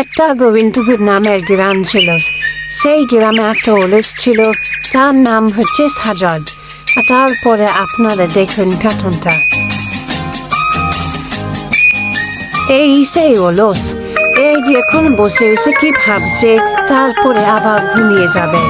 একটা গোবিন্দপুর নামের গ্রাম ছিল। সেই গ্রামে একটা অলস ছিল, তার নাম হচ্ছে সাজাদ। আর তারপরে আপনারা দেখুন কার্টুনটা। এই সেই অলস, এই যে এখন বসে এসে কি ভাবছে, তারপরে আবার ঘুমিয়ে যাবে।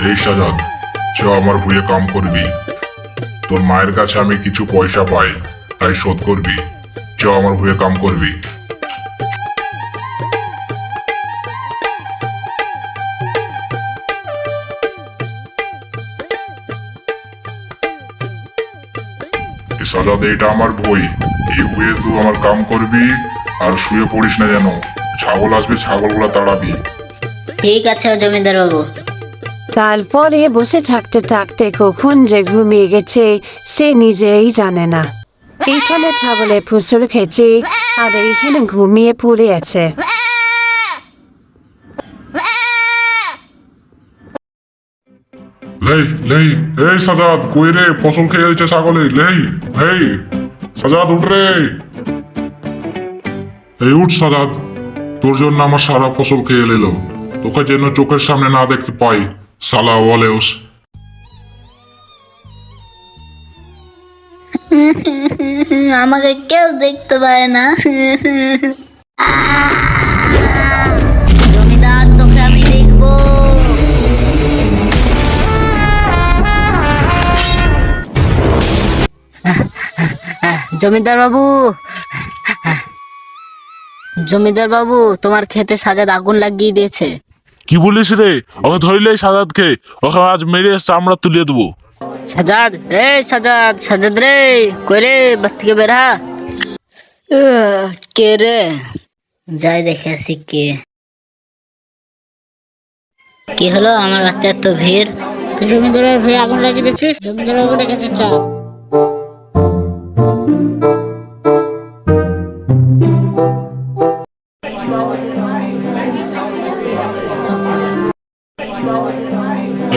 এই সাজাদ, চ আমার ভুঁয়ে কাম করবি। তোর মায়ের কাছে আমি কিছু পয়সা পাই, তাই শোধ করবি। চ আমার ভুঁয়ে কাম করবি। সাজাদ, এইটা আমার বই। এই বইয়ে তুই আমার কাম করবি, আর শুয়ে পড়িস না যেন। ছাগল আসবে, ছাগলগুলা তাড়াবি। ঠিক আছে জমিদার বাবু। তারপরে বসে থাকতে থাকতে কখন যে ঘুমিয়ে গেছে সে নিজেই জানে না। এইখানে ছাগলে ফসল খেয়েছে, আর এইখানে ঘুমিয়ে পড়ে আছে। লেই লেই, এই সাজাদ, কই রে? ফসল খেয়ে যাচ্ছে ছাগলে। লেই এই সাজাদ, উঠ রে। এই উঠ সাজাদ, তোর জন্য আমার সারা ফসল খেয়ে এলো। তোকে যেন চোখের সামনে না দেখতে পাই, সালা ওয়ালেউস। আমাকে কেউ দেখতে পায় না। জমিদার, তোকে আমি দেখবো। জমিদার বাবু, জমিদার বাবু, তোমার খেতে সাজাদ আগুন লাগিয়ে দিয়েছে। কি বলিস রে? ওকে ধরলে সাজাদকে, ওকে আজ মেরে চামড়া তুলিয়ে দেবো। সাজাদ, এই সাজাদ, সাজাদ রে, কই রে? বাস থেকে বেরা। কে রে? যাই দেখে আসি কে। কি হলো আমার বাড়িতে এত ভিড়? তুই জমিদারের ভয়ে আগুন লাগিয়ে দিচ্ছিস? জমিদার বাবু ডেকেছে, চল।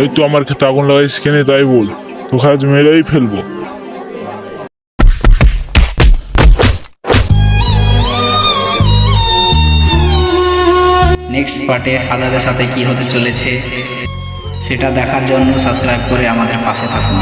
এই তো আমার খেতে আগুন লাগাইস কেন তাই বল, তোকে আজ মেরেই ফেলবো। নেক্সট পার্টে সাজাদের সাথে কি হতে চলেছে সেটা দেখার জন্য সাবস্ক্রাইব করে আমাদের পাশে থাকুন।